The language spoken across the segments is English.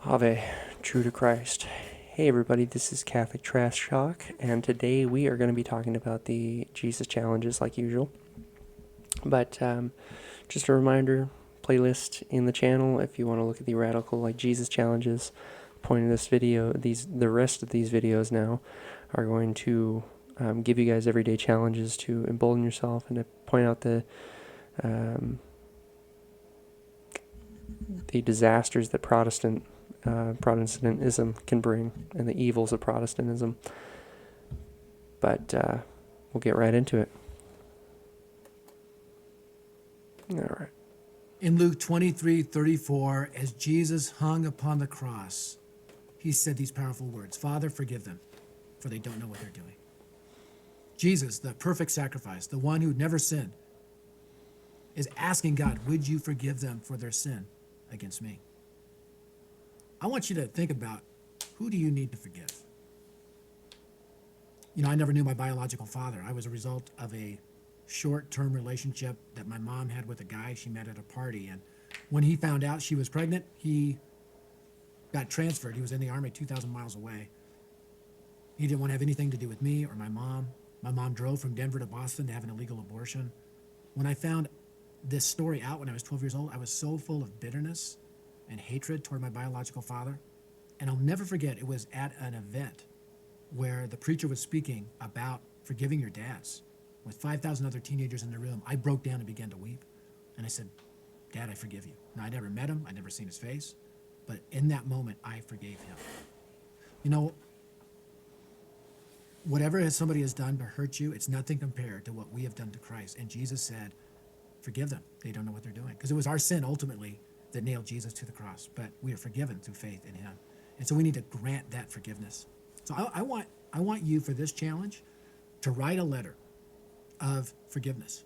Ave, true to Christ. Hey everybody, this is Catholic Trash Talk, and today we are going to be talking about the Jesus challenges like usual. But just a reminder, playlist in the channel if you want to look at the radical like Jesus challenges. Point of this video, the rest of these videos now are going to give you guys everyday challenges to embolden yourself and to point out the disasters that Protestantism can bring and the evils of Protestantism. But we'll get right into it. All right. In Luke 23:34, as Jesus hung upon the cross, he said these powerful words, "Father, forgive them, for they don't know what they're doing." Jesus, the perfect sacrifice, the one who never sinned, is asking God, would you forgive them for their sin against me? I want you to think about, who do you need to forgive? You know, I never knew my biological father. I was a result of a short-term relationship that my mom had with a guy she met at a party. And when he found out she was pregnant, he got transferred. He was in the Army 2,000 miles away. He didn't want to have anything to do with me or my mom. My mom drove from Denver to Boston to have an illegal abortion. When I found this story out when I was 12 years old, I was so full of bitterness and hatred toward my biological father. And I'll never forget, it was at an event where the preacher was speaking about forgiving your dads. With 5,000 other teenagers in the room, I broke down and began to weep. And I said, "Dad, I forgive you." Now, I never met him. I'd never seen his face. But in that moment, I forgave him. You know, whatever somebody has done to hurt you, it's nothing compared to what we have done to Christ. And Jesus said, forgive them. They don't know what they're doing. Because it was our sin, ultimately, that nailed Jesus to the cross. But we are forgiven through faith in him. And so we need to grant that forgiveness. So I want you, for this challenge, to write a letter of forgiveness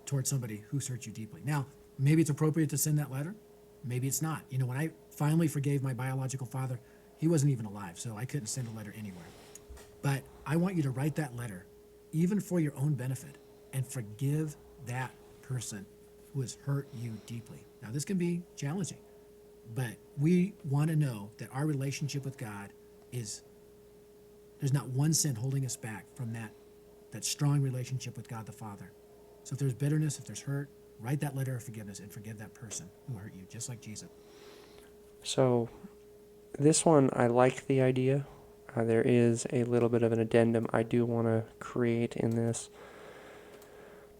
towards somebody who's hurt you deeply. Now, maybe it's appropriate to send that letter. Maybe it's not. You know, when I finally forgave my biological father, he wasn't even alive, so I couldn't send a letter anywhere. But I want you to write that letter, even for your own benefit, and forgive that person who has hurt you deeply. Now, this can be challenging, but we want to know that our relationship with God is, there's not one sin holding us back from that strong relationship with God the Father. So if there's bitterness, if there's hurt, write that letter of forgiveness and forgive that person who hurt you, just like Jesus. So this one, I like the idea. There is a little bit of an addendum I do want to create in this.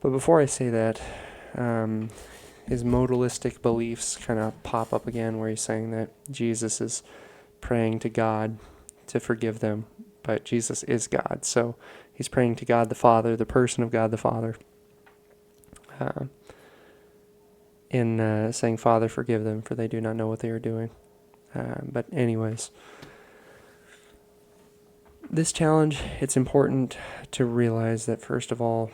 But before I say that, his modalistic beliefs kind of pop up again, where he's saying that Jesus is praying to God to forgive them, but Jesus is God. So he's praying to God the Father, the person of God the Father, in saying, "Father, forgive them, for they do not know what they are doing." But anyways, this challenge, it's important to realize that, first of all,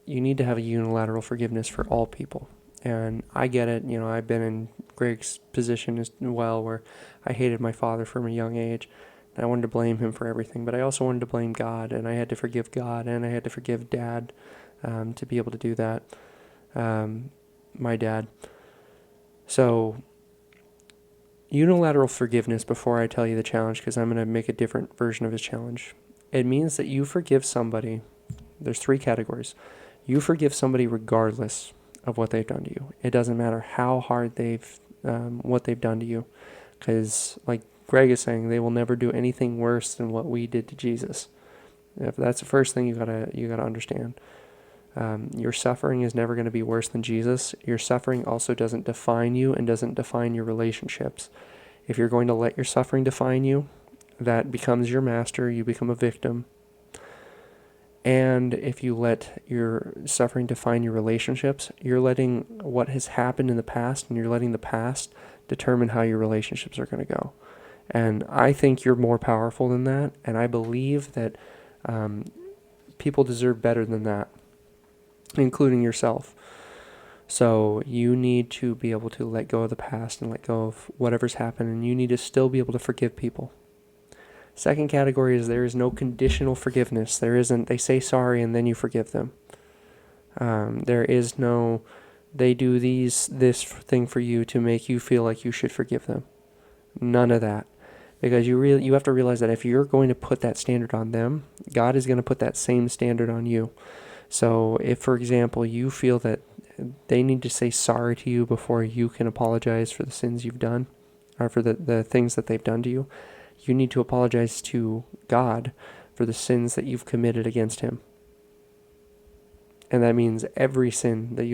you need to have a unilateral forgiveness for all people. And I get it. You know, I've been in Greg's position as well, where I hated my father from a young age. And I wanted to blame him for everything, but I also wanted to blame God, and I had to forgive God, and I had to forgive Dad to be able to do that, my dad. So unilateral forgiveness, before I tell you the challenge, because I'm going to make a different version of his challenge, it means that you forgive somebody. There's 3 categories. You forgive somebody regardless of what they've done to you. It doesn't matter how hard what they've done to you, because like Greg is saying, they will never do anything worse than what we did to Jesus. If that's the first thing you gotta understand. Your suffering is never going to be worse than Jesus. Your suffering also doesn't define you and doesn't define your relationships. If you're going to let your suffering define you, that becomes your master. You become a victim. And if you let your suffering define your relationships, you're letting what has happened in the past, and you're letting the past determine how your relationships are going to go. And I think you're more powerful than that, and I believe that people deserve better than that, including yourself. So you need to be able to let go of the past and let go of whatever's happened, and you need to still be able to forgive people. Second category is there is no conditional forgiveness. There isn't, they say sorry and then you forgive them. There is no, they do this thing for you to make you feel like you should forgive them. None of that. Because you have to realize that if you're going to put that standard on them, God is going to put that same standard on you. So if, for example, you feel that they need to say sorry to you before you can apologize for the sins you've done, or for the things that they've done to you, you need to apologize to God for the sins that you've committed against him. And that means every sin that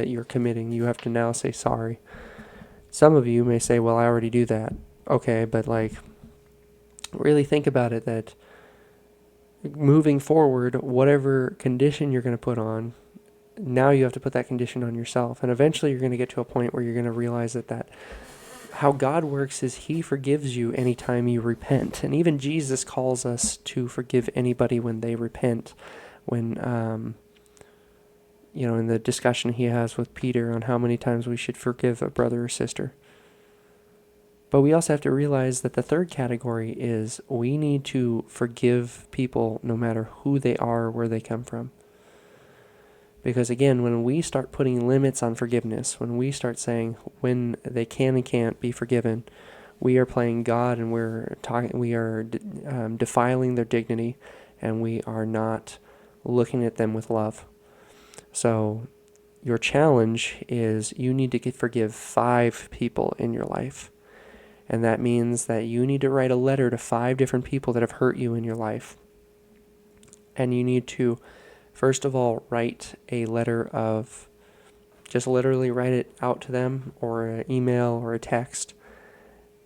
you're committing, you have to now say sorry. Some of you may say, well, I already do that. Okay, but like, really think about it, that moving forward, whatever condition you're going to put on, now you have to put that condition on yourself. And eventually you're going to get to a point where you're going to realize that how God works is he forgives you anytime you repent. And even Jesus calls us to forgive anybody when they repent. When, in the discussion he has with Peter on how many times we should forgive a brother or sister. But we also have to realize that the third category is we need to forgive people no matter who they are, where they come from. Because again, when we start putting limits on forgiveness, when we start saying when they can and can't be forgiven, we are playing God, and we are defiling their dignity, and we are not looking at them with love. So your challenge is you need to forgive 5 people in your life. And that means that you need to write a letter to 5 different people that have hurt you in your life. And you need to, first of all, write a letter of, just literally write it out to them, or an email or a text,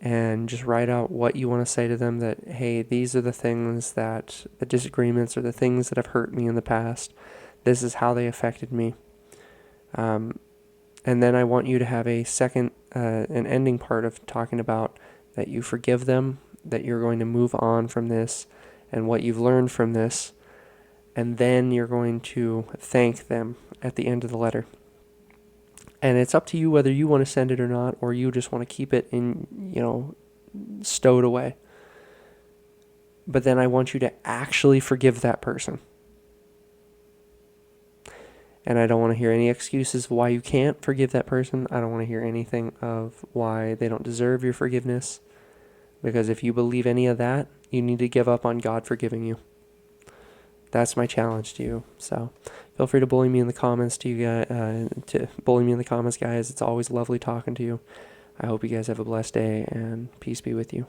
and just write out what you want to say to them, that, hey, these are the things the disagreements or the things that have hurt me in the past. This is how they affected me. And then I want you to have a second, an ending part of talking about that you forgive them, that you're going to move on from this, and what you've learned from this. And then you're going to thank them at the end of the letter. And it's up to you whether you want to send it or not, or you just want to keep it stowed away. But then I want you to actually forgive that person. And I don't want to hear any excuses why you can't forgive that person. I don't want to hear anything of why they don't deserve your forgiveness. Because if you believe any of that, you need to give up on God forgiving you. That's my challenge to you. So feel free to bully me in the comments, guys. It's always lovely talking to you. I hope you guys have a blessed day, and peace be with you.